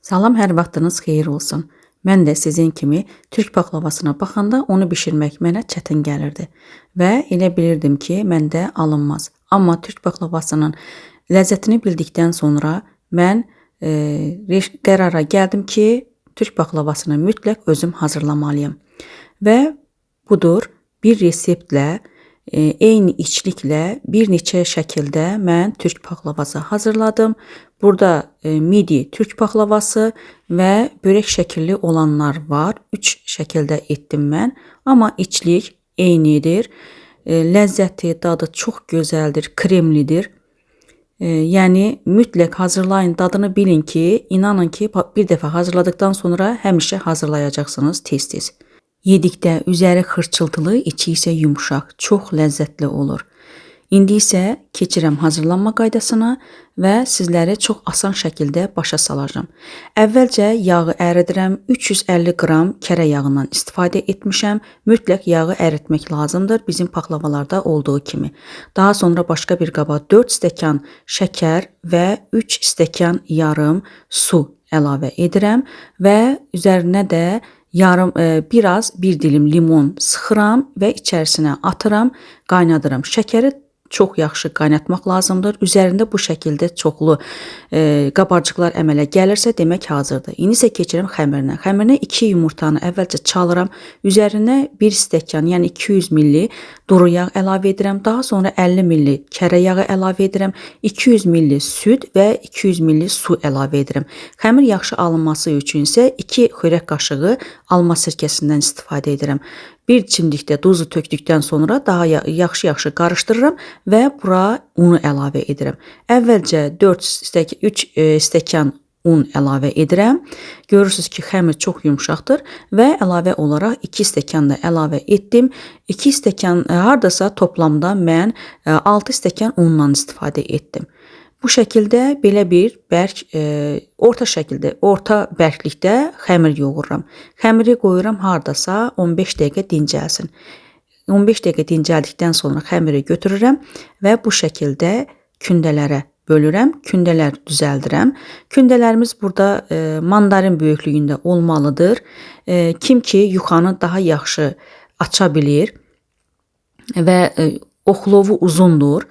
Salam, hər vaxtınız xeyir olsun. Mən də sizin kimi türk paklavasına baxanda onu bişirmək mənə çətin gəlirdi və elə bilirdim ki, məndə alınmaz. Amma türk paklavasının ləzzətini bildikdən sonra mən qərara gəldim ki, türk paklavasını mütləq özüm hazırlamalıyım. Və budur, bir reseptlə, eyni içliklə bir neçə şəkildə mən türk paklavası hazırladım. Burada midi türk paklavası və börək şəkilli olanlar var. 3 şəkildə etdim mən. Amma içlik eynidir. Ləzzəti, dadı çox gözəldir, kremlidir. Yəni mütləq hazırlayın, dadını bilin ki, inanın ki, bir dəfə hazırladıktan sonra həmişə hazırlayacaqsınız tez-tez. Yedikdə üzəri xırçıltılı, içi isə yumuşaq, çox ləzzətli olur. İndi isə keçirəm hazırlanma qaydasına və sizləri çox asan şəkildə başa salacağım. Əvvəlcə yağı əridirəm. 350 qram kərə yağından istifadə etmişəm. Mütləq yağı əritmək lazımdır, bizim paklavalarda olduğu kimi. Daha sonra başqa bir qaba 4 stəkan şəkər və 3 stəkan yarım su əlavə edirəm və üzərinə də bir dilim limon sıxıram və içərisinə atıram, qaynadıram. Şəkəri çox yaxşı qaynatmaq lazımdır. Üzərində bu şəkildə çoxlu qabarcıqlar əmələ gəlirsə, demək hazırdır. İndi isə keçirəm xəmirinə. Xəmirinə 2 yumurtanı əvvəlcə çalıram. Üzərinə 1 stəkan, yəni 200 ml duru yağ əlavə edirəm. Daha sonra 50 ml kərə yağı əlavə edirəm. 200 ml süd və 200 ml su əlavə edirəm. Xəmir yaxşı alınması üçün isə 2 xörək qaşığı alma sirkəsindən istifadə edirəm. Bir çimdikdə duzu tökdükdən sonra daha yaxşı qarışdırıram və bura unu əlavə edirəm. Əvvəlcə 3 stəkan un əlavə edirəm. Görürsünüz ki, xəmir çox yumşaqdır və əlavə olaraq 2 stəkan da əlavə etdim. 2 stəkan hardasa toplamda mən 6 stəkan undan istifadə etdim. Bu şəkildə belə bir bərk, orta bərklikdə xəmir yoğururam. Xəmiri qoyuram hardasa 15 dəqiqə dincəlsin. 15 dəqiqə dincəldikdən sonra xəmiri götürürəm və bu şəkildə kündələrə bölürəm, kündələr düzəldirəm. Kündələrimiz burada mandarin böyüklüyündə olmalıdır. Kim ki, yuxanı daha yaxşı aça bilir və oxlovu uzundur,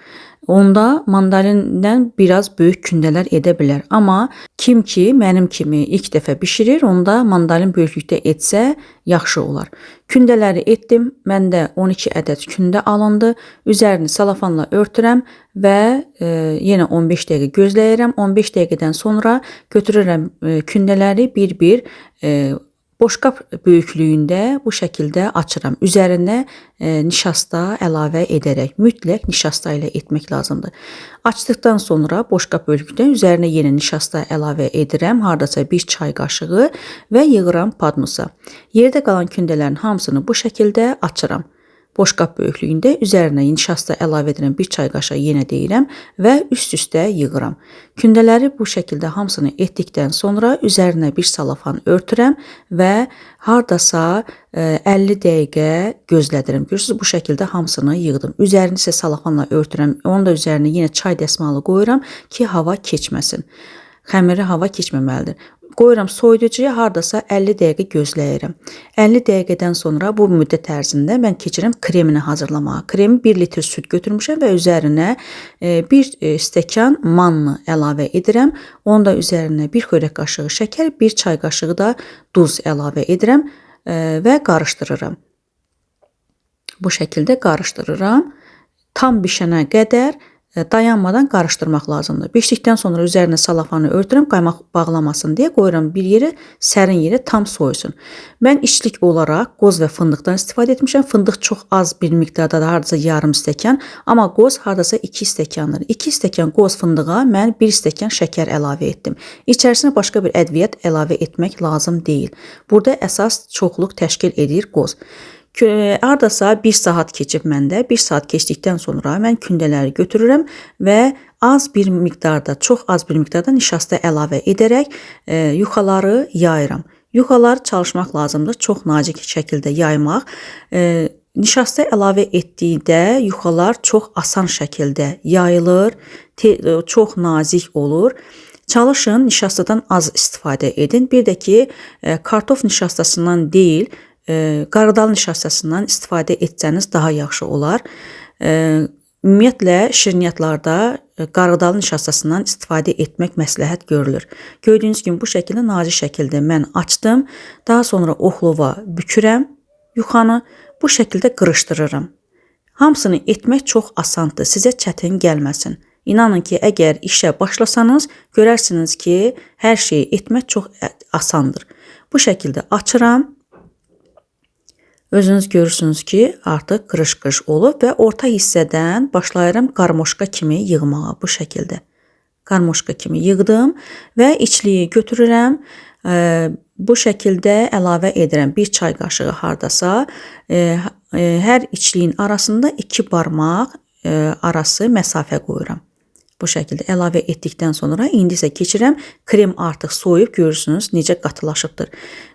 onda mandarindən biraz böyük kündələr edə bilər. Amma kim ki, mənim kimi ilk dəfə bişirir, onda mandarin böyüklükdə etsə yaxşı olar. Kündələri etdim. Məndə 12 ədəd kündə alındı. Üzerini salafanla örtürəm və yenə 15 dəqiqə gözləyirəm. 15 dəqiqədən sonra götürürəm kündələri bir-bir boşqab böyüklüyündə bu şəkildə açıram. Üzərinə nişasta əlavə edərək, mütləq nişasta ilə etmək lazımdır. Açdıqdan sonra boşqab böyüklükdən üzərinə yenə nişasta əlavə edirəm, hardasa 1 çay qaşığı və yığıram padnosa. Yerdə qalan kündələrin hamısını bu şəkildə açıram. Boşqab böyüklüyündə üzərinə nişasta əlavə edirəm, 1 çay qaşığı yenə deyirəm və üst-üstə yığıram. Kündələri bu şəkildə hamısını etdikdən sonra üzərinə bir salafan örtürəm və hardasa 50 dəqiqə gözlədirəm. Görürsünüz, bu şəkildə hamısını yığdım. Üzerini isə salafanla örtürəm. Onun da üzərinə yenə çay dəsmalı qoyuram ki, hava keçməsin. Xəmiri hava keçməməlidir. Qoyuram soyuducuya, hardasa 50 dəqiqə gözləyirəm. 50 dəqiqədən sonra bu müddət ərzində mən keçirəm kremini hazırlamağa. Kremi 1 litr süd götürmüşəm və üzərinə 1 stəkan manna əlavə edirəm. Onun da üzərinə 1 xörək qaşığı şəkər, 1 çay qaşığı da duz əlavə edirəm və qarışdırıram. Bu şəkildə qarışdırıram. Tam bişənə qədər dayanmadan qarışdırmaq lazımdır. Bişdikdən sonra üzərinə salafanı örtürəm, qaymaq bağlamasın deyə qoyuram bir yerə, sərin yerə tam soyusun. Mən içlik olaraq qoz və fındıqdan istifadə etmişəm. Fındıq çox az bir miqdarda da hardasa yarım stəkan, amma qoz hardasa 2 stəkandır. 2 stəkan qoz fındığa mən 1 stəkan şəkər əlavə etdim. İçərisinə başqa bir ədviyyat əlavə etmək lazım deyil. Burada əsas çoxluq təşkil edir qoz. Hardasa 1 saat keçib məndə. 1 saat keçdikdən sonra mən kündələri götürürəm və az bir miqdarda, çox az bir miqdarda nişasta əlavə edərək yuxaları yayıram. Yuxaları çalışmaq lazımdır, çox nazik şəkildə yaymaq. Nişasta əlavə etdikdə yuxalar çox asan şəkildə yayılır, çox nazik olur. Çalışın nişastadan az istifadə edin. Bir də ki, kartof nişastasından deyil, qaradal nişastasından istifadə etsəniz daha yaxşı olar. Ümumiyyətlə şirniyyatlarda qaradal nişastasından istifadə etmək məsləhət görülür. Gördüyünüz kimi bu şəkildə nazik şəkildə mən açdım. Daha sonra oxlova bükürəm yuxanı. Bu şəkildə qırışdırıram. Hamısını etmək çox asandır. Sizə çətin gəlməsin. İnanın ki, əgər işə başlasanız, görərsiniz ki, hər şeyi etmək çox asandır. Bu şəkildə açıram. Özünüz görürsünüz ki, artıq qırış-qırış olub və orta hissədən başlayıram qarmoşka kimi yığmağa bu şəkildə. Qarmoşka kimi yığdım və içliyi götürürəm. Bu şəkildə əlavə edirəm. 1 çay qaşığı hardasa hər içliyin arasında 2 barmaq arası məsafə qoyuram. Bu şəkildə əlavə etdikdən sonra indi isə keçirəm. Krem artıq soyub görürsünüz necə qatılaşıbdır.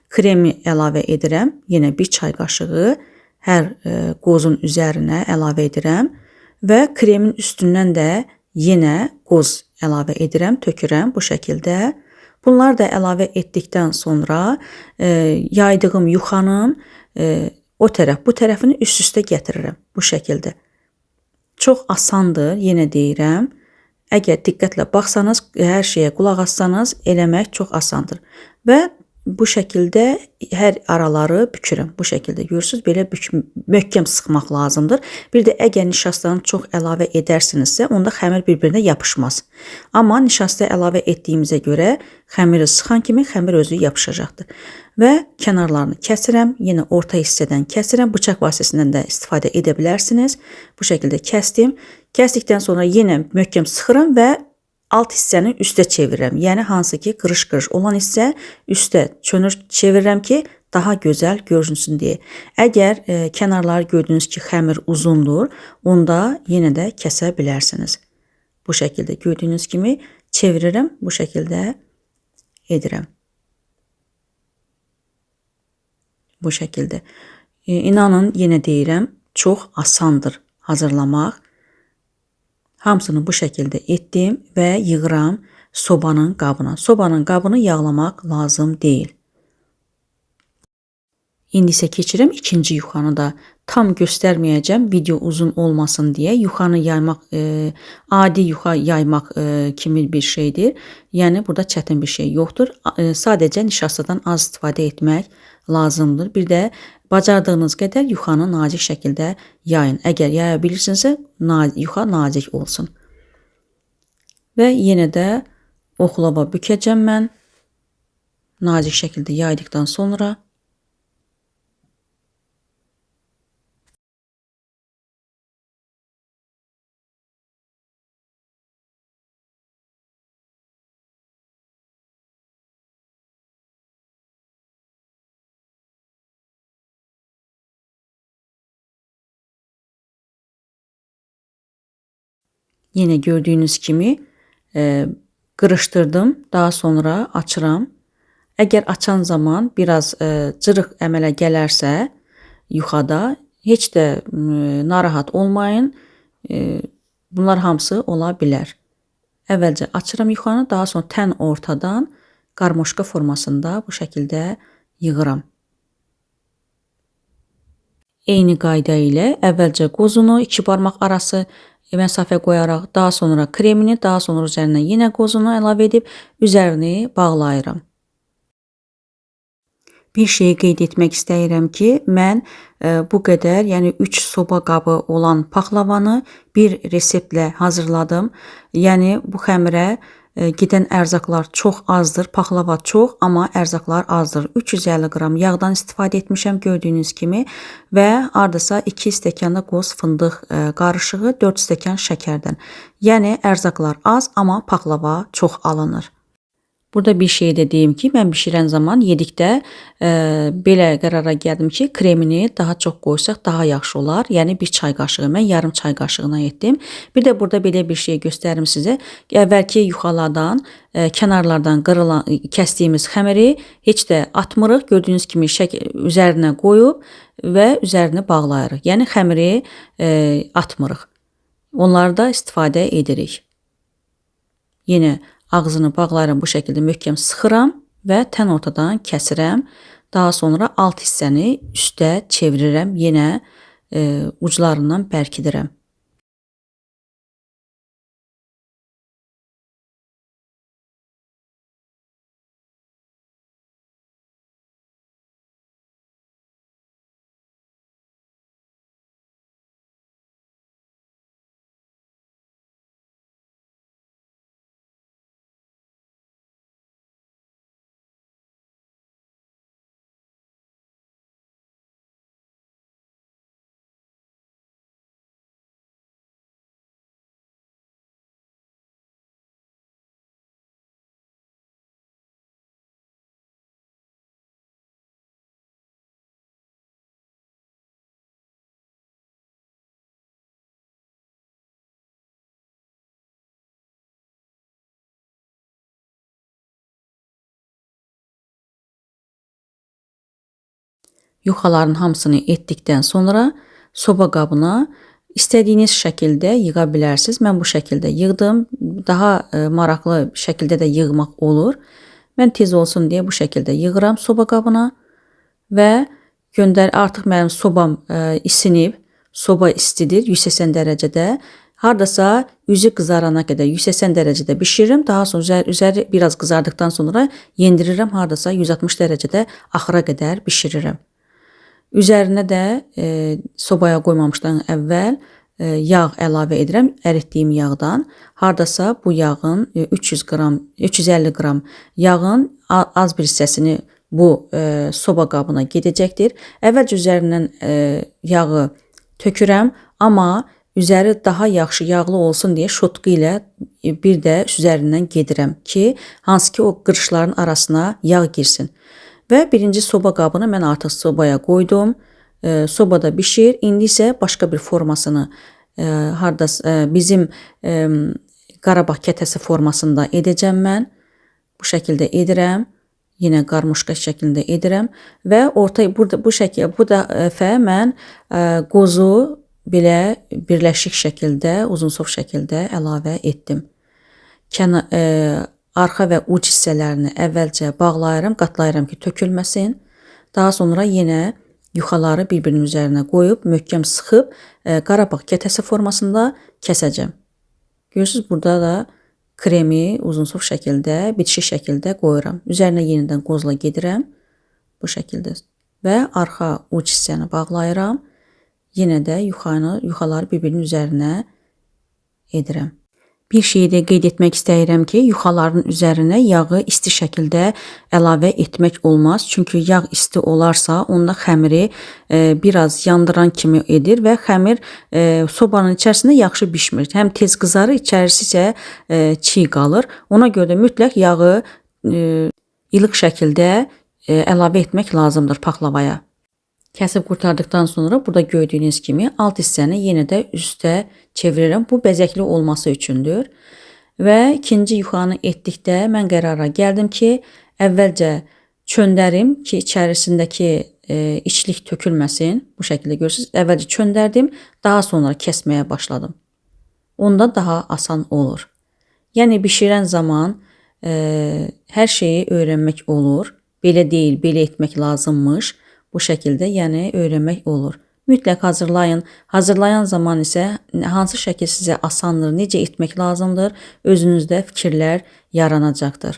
Kremi əlavə edirəm. Yenə 1 çay qaşığı hər qozun üzərinə əlavə edirəm və kremin üstündən də yenə qoz əlavə edirəm, tökürəm bu şəkildə. Bunlar da əlavə etdikdən sonra yaydığım yuxanın o tərəf, bu tərəfini üst-üstə gətirirəm bu şəkildə. Çox asandır, yenə deyirəm. Əgər diqqətlə baxsanız, hər şeyə qulaq assanız, eləmək çox asandır. Və bu şəkildə hər araları bükürəm. Bu şəkildə görürsünüz, belə möhkəm sıxmaq lazımdır. Bir də əgər nişastanı çox əlavə edərsinizsə, onda xəmir bir-birinə yapışmaz. Amma nişasta əlavə etdiyimizə görə xəmiri sıxan kimi xəmir özü yapışacaqdır. Və kənarlarını kəsirəm. Yenə orta hissədən kəsirəm. Bıçaq vasitəsindən də istifadə edə bilərsiniz. Bu şəkildə kəsdim. Kəsdikdən sonra yenə möhkəm sıxıram və alt hissəni üstə çevirirəm. Yəni hansı ki qırış-qırış olan hissə üstə çönür çevirirəm ki daha gözəl görünsün deyə. Əgər kənarları gördüyünüz ki xəmir uzundur, onda yenə də kəsə bilərsiniz. Bu şəkildə gördüyünüz kimi çevirirəm, bu şəkildə edirəm. Bu şəkildə. İnanın yenə deyirəm, çox asandır hazırlamaq. Hamısını bu şəkildə etdim və yığıram sobanın qabına. Sobanın qabını yağlamaq lazım deyil. İndi isə keçirəm ikinci yuxanı da. Tam göstərməyəcəm, video uzun olmasın deyə. Yuxanı yaymaq, adi yuxa yaymaq kimi bir şeydir. Yəni burada çətin bir şey yoxdur. Sadəcə nişastadan az istifadə etmək lazımdır. Bir də bacardığınız qədər yuxanı nazik şəkildə yayın. Əgər yaya bilirsinizsə, yuxa nazik olsun. Və yenə də oxlava bükəcəm mən. Nazik şəkildə yaydıqdan sonra yenə gördüyünüz kimi qırışdırdım. Daha sonra açıram. Əgər açan zaman biraz cırıq əmələ gələrsə yuxada, heç də narahat olmayın. Bunlar hamısı ola bilər. Əvvəlcə açıram yuxanı, daha sonra tən ortadan qarmoşka formasında bu şəkildə yığıram. Eyni qayda ilə əvvəlcə qozunu 2 barmaq arası məsafə qoyaraq, daha sonra kremini, daha sonra üzərinə yenə qozunu əlavə edib üzərini bağlayıram. Bir şeyi qeyd etmək istəyirəm ki, mən bu qədər, yəni 3 soba qabı olan paxlavanı bir reseptlə hazırladım. Yəni bu xəmirə gedən ərzaqlar çox azdır, paxlava çox, amma ərzaqlar azdır. 350 qram yağdan istifadə etmişəm gördüyünüz kimi və ardasa 2 stəkanda qoz fındıq qarışığı, 4 stəkan şəkərdən. Yəni ərzaqlar az, amma paxlava çox alınır. Burada bir şey də deyim ki, mən bişirən zaman yedikdə belə qərara gəldim ki, kremini daha çox qoysaq daha yaxşı olar. Yəni bir çay qaşığı, mən yarım çay qaşığına etdim. Bir də burada belə bir şey göstərim sizə. Əvvəlki yuxalardan, kənarlardan qırılan, kəsdiyimiz xəmiri heç də atmırıq. Gördüyünüz kimi üzərinə qoyub və üzərini bağlayırıq. Yəni xəmiri atmırıq. Onları da istifadə edirik. Yenə ağzını bağlayıram, bu şəkildə möhkəm sıxıram və tən ortadan kəsirəm. Daha sonra alt hissəni üstə çevirirəm, yenə uclarından bərkidirəm. Yuxaların hamısını etdikdən sonra soba qabına istədiyiniz şəkildə yığa bilərsiniz. Mən bu şəkildə yığdım. Daha maraqlı şəkildə də yığmaq olur. Mən tez olsun deyə bu şəkildə yığıram soba qabına və artıq mənim sobam isinib, soba istidir 180 dərəcədə. Hardasa üzü qızarana qədər 180 dərəcədə bişiririm. Daha sonra üzəri biraz qızardıqdan sonra yendirirəm. Hardasa 160 dərəcədə axıra qədər bişirirəm. Üzərinə də sobaya qoymamışdan əvvəl yağ əlavə edirəm, əritdiyim yağdan. Hardasa bu yağın 350 qram yağın az bir hissəsini bu soba qabına gedəcəkdir. Əvvəlcə üzərindən yağı tökürəm, amma üzəri daha yaxşı yağlı olsun deyə şotqu ilə bir də üzərindən gedirəm ki, hansı ki o qırışların arasına yağ girsin. Və birinci soba qabını mən artıq sobaya qoydum. Sobada bişir. İndi isə başqa bir formasını bizim Qarabağ kətəsi formasında edəcəm mən. Bu şəkildə edirəm. Yenə qarmuşqa şəklində edirəm və bu dəfə mən qozu belə birləşik şəkildə, uzunsov şəkildə əlavə etdim. Arxa və uc hissələrini əvvəlcə bağlayıram, qatlayıram ki, tökülməsin. Daha sonra yenə yuxaları bir-birinin üzərinə qoyub, möhkəm sıxıb, Qarabağ kətəsi formasında kəsəcəm. Görürsünüz, burada da kremi uzunsov şəkildə, bitişik şəkildə qoyuram. Üzərinə yenidən qozla gedirəm, bu şəkildə. Və arxa uc hissəni bağlayıram. Yenə də yuxaları bir-birinin üzərinə edirəm. Bir şeyi də qeyd etmək istəyirəm ki, yuxaların üzərinə yağı isti şəkildə əlavə etmək olmaz. Çünki yağ isti olarsa, onda xəmiri biraz yandıran kimi edir və xəmir sobanın içərisində yaxşı bişmir. Həm tez qızarır, içərisi isə çiğ qalır. Ona görə də mütləq yağı ilıq şəkildə əlavə etmək lazımdır paxlavaya. Kəsib qurtardıqdan sonra burada gördüyünüz kimi alt hissəni yenə də üstə çevirirəm. Bu bəzəkli olması üçündür. Və ikinci yuxanı etdikdə mən qərara gəldim ki, əvvəlcə çöndərim ki, içərisindəki içlik tökülməsin. Bu şəkildə görürsünüz. Əvvəlcə çöndərdim, daha sonra kəsməyə başladım. Onda daha asan olur. Yəni bişirən zaman hər şeyi öyrənmək olur. Belə deyil, belə etmək lazımmış. Bu şəkildə, yəni öyrənmək olur. Mütləq hazırlayın. Hazırlayan zaman isə hansı şəkil sizə asandır, necə etmək lazımdır, özünüzdə fikirlər yaranacaqdır.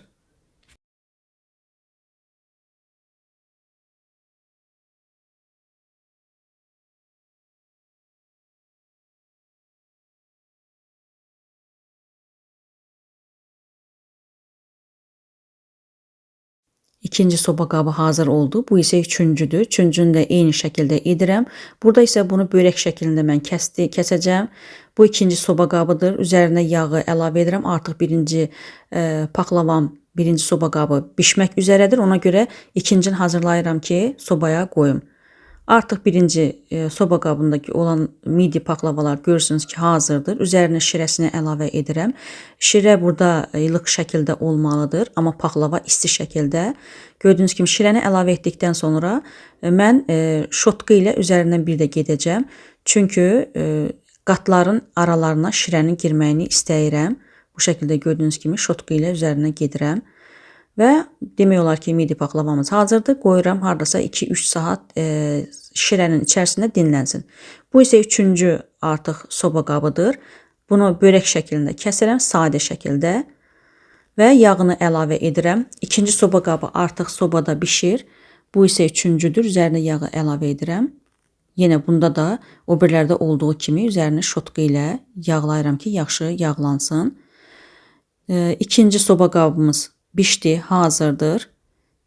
İkinci soba qabı hazır oldu. Bu isə üçüncüdür. Üçüncünü də eyni şəkildə edirəm. Burada isə bunu börək şəklində mən kəsəcəm. Bu ikinci soba qabıdır. Üzərinə yağı əlavə edirəm. Artıq birinci paxlavam, birinci soba qabı bişmək üzrədir. Ona görə ikincini hazırlayıram ki, sobaya qoyum. Artıq birinci soba qabındakı olan midi paxlavalar görürsünüz ki, hazırdır. Üzərinə şirəsini əlavə edirəm. Şirə burada ilıq şəkildə olmalıdır, amma paxlava isti şəkildə. Gördüyünüz kimi şirəni əlavə etdikdən sonra mən şotqu ilə üzərindən bir də gedəcəm. Çünki qatların aralarına şirənin girməyini istəyirəm. Bu şəkildə gördüyünüz kimi şotqa ilə üzərinə gedirəm. Və demək olar ki, midi paklavamız hazırdır. Qoyuram hardasa 2-3 saat şirənin içərisində dinlənsin. Bu isə üçüncü artıq soba qabıdır. Bunu börək şəklində kəsirəm, sadə şəkildə və yağını əlavə edirəm. İkinci soba qabı artıq sobada bişir. Bu isə üçüncüdür. Üzərinə yağı əlavə edirəm. Yenə bunda da o birlərdə olduğu kimi üzərini şotqa ilə yağlayıram ki, yaxşı yağlansın. İkinci soba qabımız bişdi, hazırdır.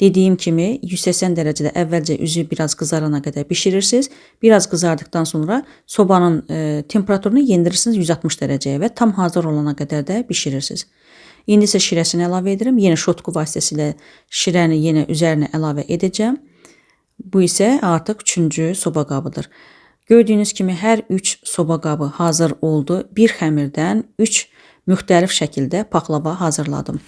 Dediyim kimi 180 dərəcədə əvvəlcə üzü biraz qızarana qədər bişirirsiniz. Biraz qızardıqdan sonra sobanın temperaturunu yendirirsiniz 160 dərəcəyə və tam hazır olana qədər də bişirirsiniz. İndi isə şirəsini əlavə edirəm. Yenə şotqa vasitəsilə şirəni yenə üzərinə əlavə edəcəm. Bu isə artıq üçüncü soba qabıdır. Gördüyünüz kimi hər 3 soba qabı hazır oldu. Bir xəmirdən 3 müxtəlif şəkildə paklava hazırladım.